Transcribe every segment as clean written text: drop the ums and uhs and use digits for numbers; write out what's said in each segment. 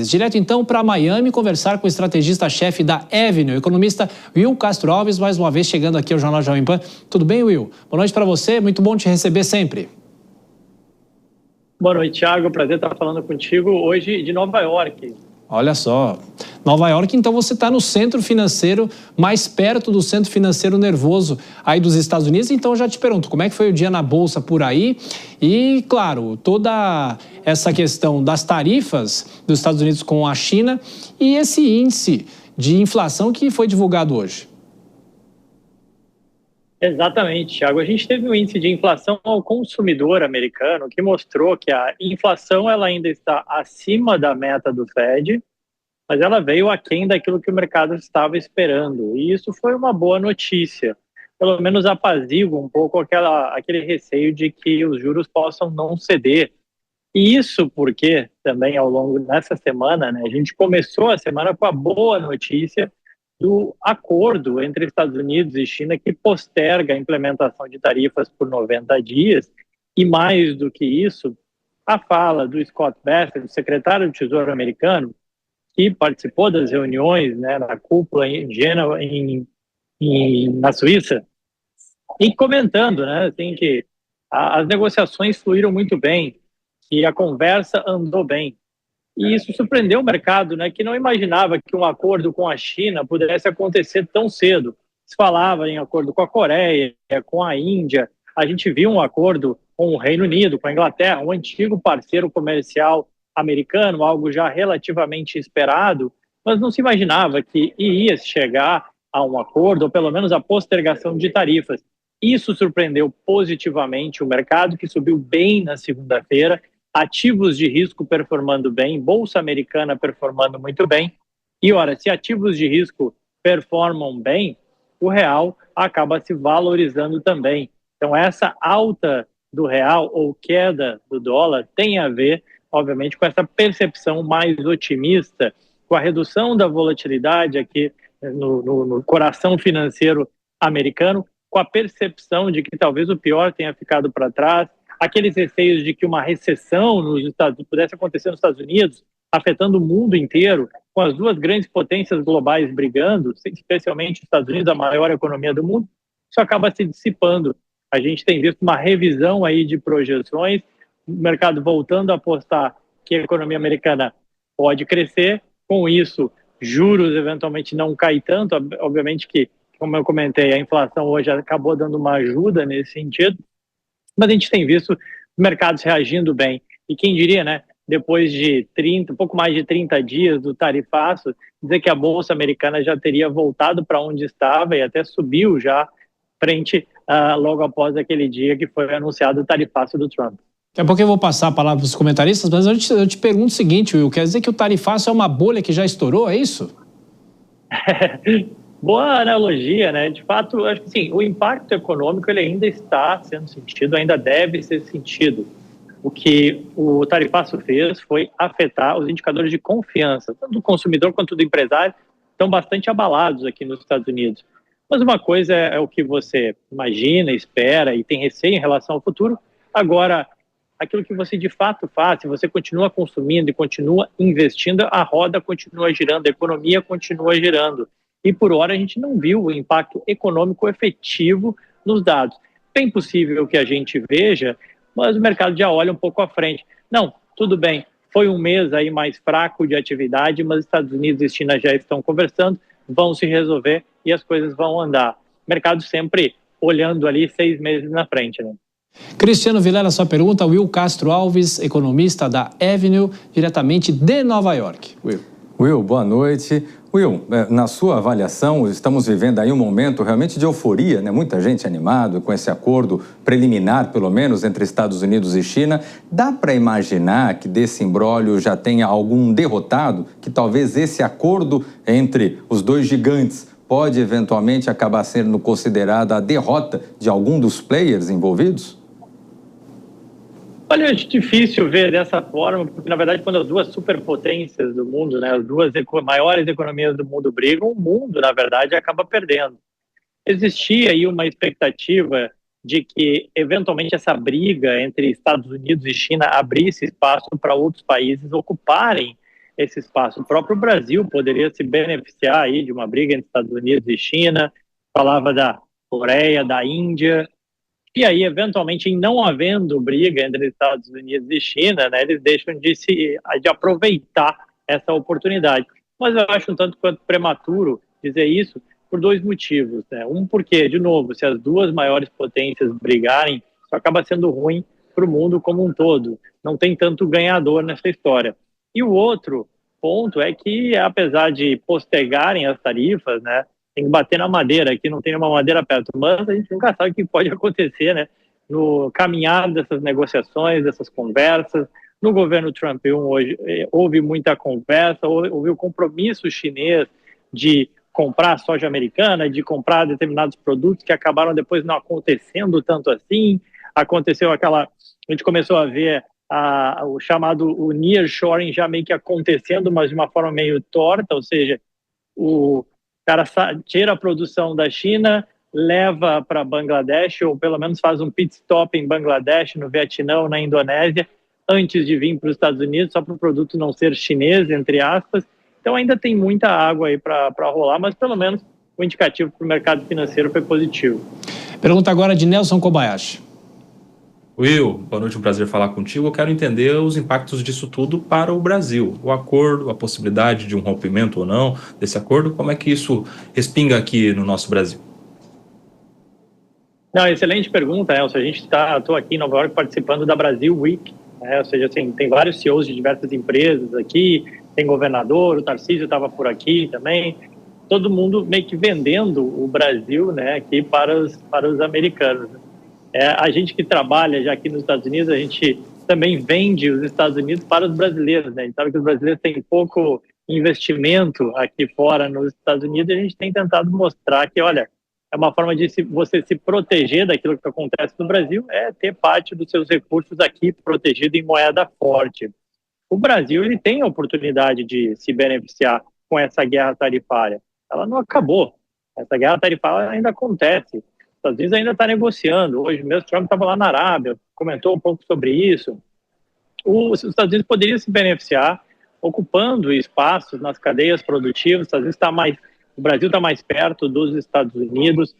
Direto então para Miami conversar com o estrategista-chefe da Avenue, o economista Will Castro Alves, mais uma vez chegando aqui ao Jornal Jovem Pan. Tudo bem, Will? Boa noite para você, muito bom te receber sempre. Boa noite, Thiago. Prazer estar falando contigo hoje de Nova York. Olha só, Nova York, então você está no centro financeiro, mais perto do centro financeiro nervoso aí dos Estados Unidos. Então eu já te pergunto, como é que foi o dia na Bolsa por aí? E, claro, toda essa questão das tarifas dos Estados Unidos com a China e esse índice de inflação que foi divulgado hoje. Exatamente, Thiago. A gente teve um índice de inflação ao consumidor americano que mostrou que a inflação ela ainda está acima da meta do Fed, mas ela veio aquém daquilo que o mercado estava esperando. E isso foi uma boa notícia. Pelo menos apazigua um pouco aquele receio de que os juros possam não ceder. E isso porque também ao longo dessa semana, a gente começou a semana com a boa notícia do acordo entre Estados Unidos e China que posterga a implementação de tarifas por 90 dias. E mais do que isso, a fala do Scott Bessent, o secretário do Tesouro americano, que participou das reuniões na cúpula em Gênova, na Suíça, e comentando assim, que as negociações fluíram muito bem, que a conversa andou bem. E isso surpreendeu o mercado, que não imaginava que um acordo com a China pudesse acontecer tão cedo. Se falava em acordo com a Coreia, com a Índia. A gente viu um acordo com o Reino Unido, com a Inglaterra, um antigo parceiro comercial americano, algo já relativamente esperado, mas não se imaginava que ia chegar a um acordo, ou pelo menos a postergação de tarifas. Isso surpreendeu positivamente o mercado, que subiu bem na segunda-feira, ativos de risco performando bem, bolsa americana performando muito bem. E, ora, se ativos de risco performam bem, o real acaba se valorizando também. Então, essa alta do real ou queda do dólar tem a ver, obviamente, com essa percepção mais otimista, com a redução da volatilidade aqui no coração financeiro americano, com a percepção de que talvez o pior tenha ficado para trás, aqueles receios de que uma recessão pudesse acontecer nos Estados Unidos, afetando o mundo inteiro, com as duas grandes potências globais brigando, especialmente os Estados Unidos, a maior economia do mundo, isso acaba se dissipando. A gente tem visto uma revisão aí de projeções, o mercado voltando a apostar que a economia americana pode crescer, com isso, juros eventualmente não caem tanto, obviamente que, como eu comentei, a inflação hoje acabou dando uma ajuda nesse sentido, mas a gente tem visto mercados reagindo bem. E quem diria, depois de pouco mais de 30 dias do tarifaço, dizer que a Bolsa Americana já teria voltado para onde estava e até subiu já frente logo após aquele dia que foi anunciado o tarifaço do Trump. Daqui a pouco eu vou passar a palavra para os comentaristas, mas eu te pergunto o seguinte, Will, quer dizer que o tarifaço é uma bolha que já estourou, é isso? Boa analogia, De fato, acho que sim, o impacto econômico ele ainda está sendo sentido, ainda deve ser sentido. O que o tarifaço fez foi afetar os indicadores de confiança, tanto do consumidor quanto do empresário, estão bastante abalados aqui nos Estados Unidos. Mas uma coisa é o que você imagina, espera e tem receio em relação ao futuro. Agora, aquilo que você de fato faz, se você continua consumindo e continua investindo, a roda continua girando, a economia continua girando. E por hora a gente não viu o impacto econômico efetivo nos dados. Bem possível que a gente veja, mas o mercado já olha um pouco à frente. Não, tudo bem, foi um mês aí mais fraco de atividade, mas Estados Unidos e China já estão conversando, vão se resolver e as coisas vão andar. Mercado sempre olhando ali 6 meses na frente, Cristiano Vilela, sua pergunta. Will Castro Alves, economista da Avenue, diretamente de Nova York. Will, boa noite. Will, na sua avaliação, estamos vivendo aí um momento realmente de euforia, Muita gente animada com esse acordo preliminar, pelo menos, entre Estados Unidos e China. Dá para imaginar que desse imbróglio já tenha algum derrotado, que talvez esse acordo entre os dois gigantes pode eventualmente acabar sendo considerada a derrota de algum dos players envolvidos? Olha, é difícil ver dessa forma, porque, na verdade, quando as duas superpotências do mundo, as duas maiores economias do mundo brigam, o mundo, na verdade, acaba perdendo. Existia aí uma expectativa de que, eventualmente, essa briga entre Estados Unidos e China abrisse espaço para outros países ocuparem esse espaço. O próprio Brasil poderia se beneficiar aí de uma briga entre Estados Unidos e China, falava da Coreia, da Índia, e aí, eventualmente, em não havendo briga entre Estados Unidos e China, né, eles deixam de aproveitar essa oportunidade. Mas eu acho um tanto quanto prematuro dizer isso por dois motivos, né? Um, porque, de novo, se as duas maiores potências brigarem, isso acaba sendo ruim para o mundo como um todo. Não tem tanto ganhador nessa história. E o outro ponto é que, apesar de postergarem as tarifas, né, tem que bater na madeira, aqui não tem nenhuma madeira perto, mas a gente nunca sabe o que pode acontecer, né, no caminhar dessas negociações, dessas conversas. No governo Trump hoje houve muita conversa, houve o compromisso chinês de comprar soja americana, de comprar determinados produtos que acabaram depois não acontecendo tanto assim. Aconteceu a gente começou a ver o chamado nearshoring já meio que acontecendo, mas de uma forma meio torta, ou seja, o cara tira a produção da China, leva para Bangladesh, ou pelo menos faz um pit stop em Bangladesh, no Vietnã, na Indonésia, antes de vir para os Estados Unidos, só para o produto não ser chinês, entre aspas. Então ainda tem muita água aí para rolar, mas pelo menos o indicativo para o mercado financeiro foi positivo. Pergunta agora de Nelson Kobayashi. Will, boa noite, um prazer falar contigo. Eu quero entender os impactos disso tudo para o Brasil. O acordo, a possibilidade de um rompimento ou não desse acordo, como é que isso respinga aqui no nosso Brasil? Não, excelente pergunta, Elcio. Estou aqui em Nova York participando da Brasil Week, né? Ou seja, assim, tem vários CEOs de diversas empresas aqui, tem governador, o Tarcísio estava por aqui também, todo mundo meio que vendendo o Brasil, né, aqui para os americanos. A gente que trabalha já aqui nos Estados Unidos, a gente também vende os Estados Unidos para os brasileiros, né? A gente sabe que os brasileiros têm pouco investimento aqui fora nos Estados Unidos, e a gente tem tentado mostrar que, olha, é uma forma de você se proteger daquilo que acontece no Brasil, é ter parte dos seus recursos aqui protegido em moeda forte. O Brasil, ele tem a oportunidade de se beneficiar com essa guerra tarifária. Ela não acabou. Essa guerra tarifária ainda acontece. Os Estados Unidos ainda está negociando. Hoje mesmo, Trump estava lá na Arábia, comentou um pouco sobre isso. Os Estados Unidos poderiam se beneficiar ocupando espaços nas cadeias produtivas. O Brasil está mais perto dos Estados Unidos,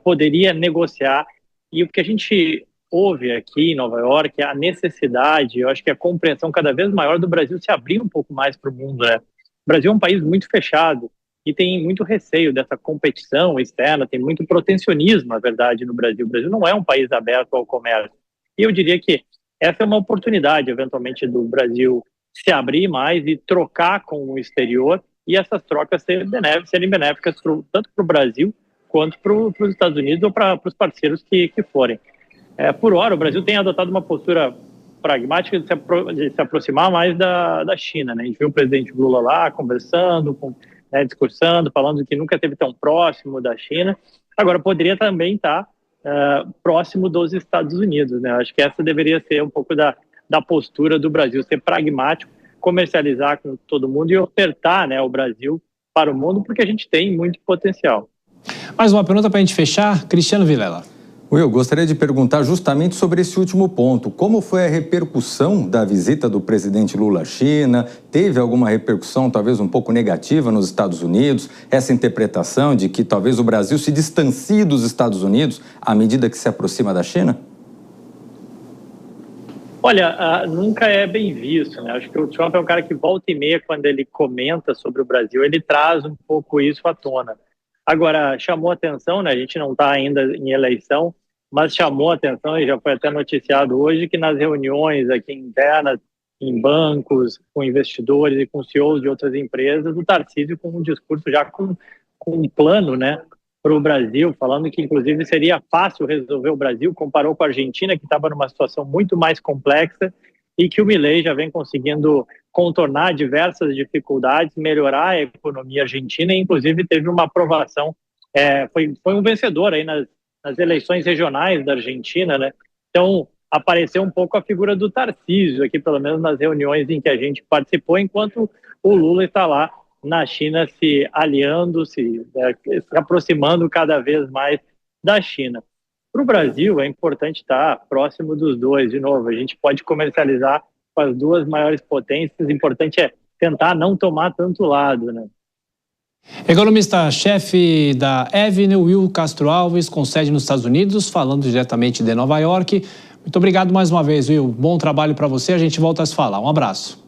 poderia negociar. E o que a gente ouve aqui em Nova York é a necessidade, eu acho que a compreensão cada vez maior do Brasil se abrir um pouco mais para o mundo, né? O Brasil é um país muito fechado e tem muito receio dessa competição externa, tem muito protecionismo, na verdade, no Brasil. O Brasil não é um país aberto ao comércio. E eu diria que essa é uma oportunidade, eventualmente, do Brasil se abrir mais e trocar com o exterior, e essas trocas serem benéficas tanto para o Brasil quanto para os Estados Unidos ou para os parceiros que forem. Por hora, o Brasil tem adotado uma postura pragmática de se aproximar mais da China, né? A gente viu o presidente Lula lá conversando, discursando, falando que nunca esteve tão próximo da China. Agora, poderia também estar próximo dos Estados Unidos, né? Acho que essa deveria ser um pouco da postura do Brasil, ser pragmático, comercializar com todo mundo e ofertar, né, o Brasil para o mundo, porque a gente tem muito potencial. Mais uma pergunta para a gente fechar, Cristiano Vilela. Will, gostaria de perguntar justamente sobre esse último ponto. Como foi a repercussão da visita do presidente Lula à China? Teve alguma repercussão talvez um pouco negativa nos Estados Unidos? Essa interpretação de que talvez o Brasil se distancie dos Estados Unidos à medida que se aproxima da China? Olha, nunca é bem visto, né? Acho que o Trump é um cara que volta e meia, quando ele comenta sobre o Brasil, ele traz um pouco isso à tona. Agora, chamou atenção, né? A gente não está ainda em eleição, mas chamou atenção, e já foi até noticiado hoje, que nas reuniões aqui internas, em bancos, com investidores e com CEOs de outras empresas, o Tarcísio com um discurso já com um plano, né, para o Brasil, falando que inclusive seria fácil resolver o Brasil, comparou com a Argentina, que estava numa situação muito mais complexa, e que o Milei já vem conseguindo contornar diversas dificuldades, melhorar a economia argentina, e inclusive teve uma aprovação, foi um vencedor aí nas eleições regionais da Argentina, né? Então, apareceu um pouco a figura do Tarcísio aqui, pelo menos nas reuniões em que a gente participou, enquanto o Lula está lá na China se aliando, se aproximando cada vez mais da China. Para o Brasil, é importante estar próximo dos dois. De novo, a gente pode comercializar com as duas maiores potências. O importante é tentar não tomar tanto lado, né? Economista-chefe da Avenue, Will Castro Alves, com sede nos Estados Unidos, falando diretamente de Nova York. Muito obrigado mais uma vez, Will. Bom trabalho para você. A gente volta a se falar. Um abraço.